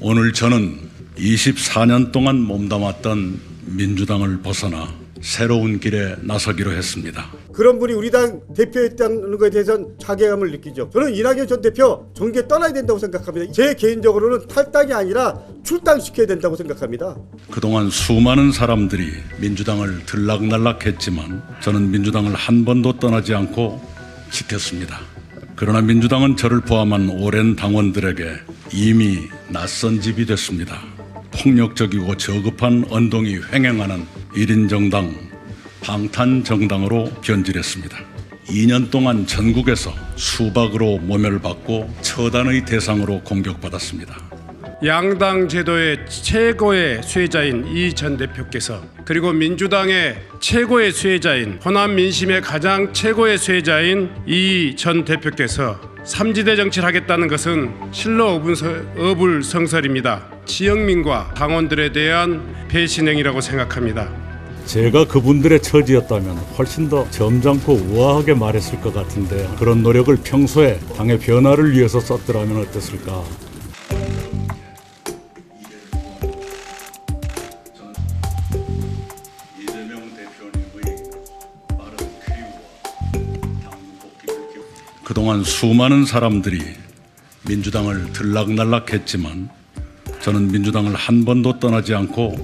오늘 저는 24년 동안 몸담았던 민주당을 벗어나 새로운 길에 나서기로 했습니다. 그런 분이 우리 당 대표했다는 것에 대해서는 자괴감을 느끼죠. 저는 이낙연 전 대표 정계 떠나야 된다고 생각합니다. 제 개인적으로는 탈당이 아니라 출당시켜야 된다고 생각합니다. 그동안 수많은 사람들이 민주당을 들락날락했지만 저는 민주당을 한 번도 떠나지 않고 지켰습니다. 그러나 민주당은 저를 포함한 오랜 당원들에게 이미 낯선 집이 됐습니다. 폭력적이고 저급한 언동이 횡행하는 1인 정당, 방탄정당으로 변질했습니다. 2년 동안 전국에서 수박으로 모멸받고 처단의 대상으로 공격받았습니다. 양당 제도의 최고의 수혜자인 이 전 대표께서, 그리고 민주당의 최고의 수혜자인, 호남 민심의 가장 최고의 수혜자인 이 전 대표께서 삼지대 정치를 하겠다는 것은 실로 어불성설입니다. 지역민과 당원들에 대한 배신행위라고 생각합니다. 제가 그분들의 처지였다면 훨씬 더 점잖고 우아하게 말했을 것 같은데, 그런 노력을 평소에 당의 변화를 위해서 썼더라면 어땠을까. 그동안 수많은 사람들이 민주당을 들락날락했지만 저는 민주당을 한 번도 떠나지 않고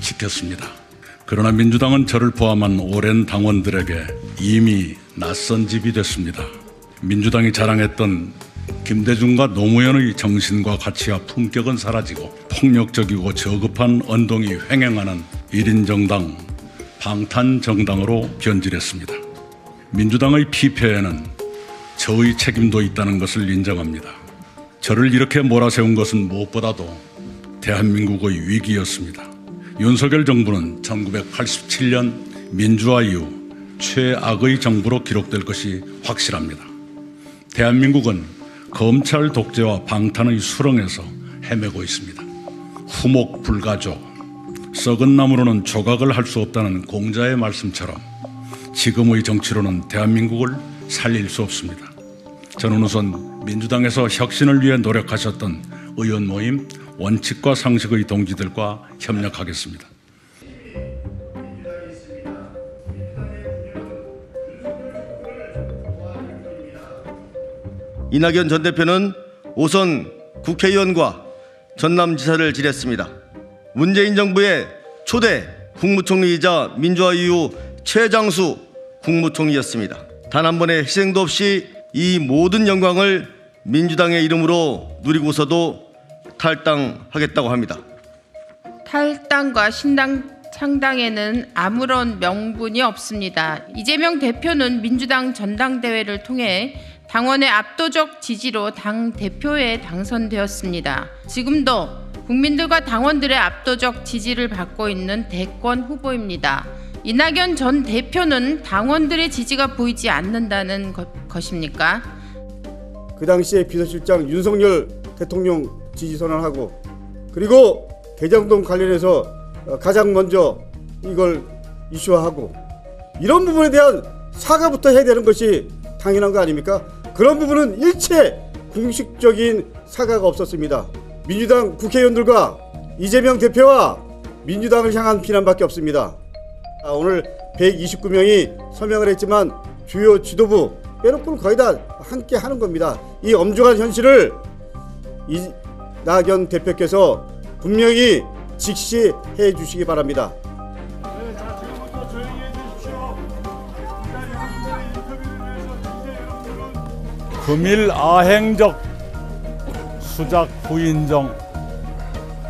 지켰습니다. 그러나 민주당은 저를 포함한 오랜 당원들에게 이미 낯선 집이 됐습니다. 민주당이 자랑했던 김대중과 노무현의 정신과 가치와 품격은 사라지고 폭력적이고 저급한 언동이 횡행하는 1인 정당, 방탄정당으로 변질했습니다. 민주당의 피폐에는 저의 책임도 있다는 것을 인정합니다. 저를 이렇게 몰아세운 것은 무엇보다도 대한민국의 위기였습니다. 윤석열 정부는 1987년 민주화 이후 최악의 정부로 기록될 것이 확실합니다. 대한민국은 검찰 독재와 방탄의 수렁에서 헤매고 있습니다. 후목불가조, 썩은 나무로는 조각을 할 수 없다는 공자의 말씀처럼 지금의 정치로는 대한민국을 살릴 수 없습니다. 저는 우선 민주당에서 혁신을 위해 노력하셨던 의원 모임 원칙과 상식의 동지들과 협력하겠습니다. 이낙연 전 대표는 오선 국회의원과 전남지사를 지냈습니다. 문재인 정부의 초대 국무총리이자 민주화 이후 최장수 국무총리였습니다. 단 한 번의 희생도 없이 이 모든 영광을 민주당의 이름으로 누리고서도 탈당하겠다고 합니다. 탈당과 신당 창당에는 아무런 명분이 없습니다. 이재명 대표는 민주당 전당대회를 통해 당원의 압도적 지지로 당 대표에 당선되었습니다. 지금도 국민들과 당원들의 압도적 지지를 받고 있는 대권 후보입니다. 이낙연 전 대표는 당원들의 지지가 보이지 않는다는 것입니까? 그 당시에 비서실장 윤석열 대통령 지지 선언하고, 그리고 대장동 관련해서 가장 먼저 이걸 이슈화하고, 이런 부분에 대한 사과부터 해야 되는 것이 당연한 거 아닙니까? 그런 부분은 일체 공식적인 사과가 없었습니다. 민주당 국회의원들과 이재명 대표와 민주당을 향한 비난밖에 없습니다. 오늘 129명이 서명을 했지만 주요 지도부 빼놓고는 거의 다 함께 하는 겁니다. 이 엄중한 현실을 이낙연 대표께서 분명히 직시해 주시기 바랍니다. 금일 아행적 수작 후인정,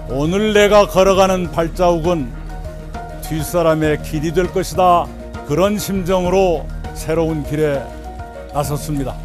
오늘 내가 걸어가는 발자국은 뒷사람의 길이 될 것이다. 그런 심정으로 새로운 길에 나섰습니다.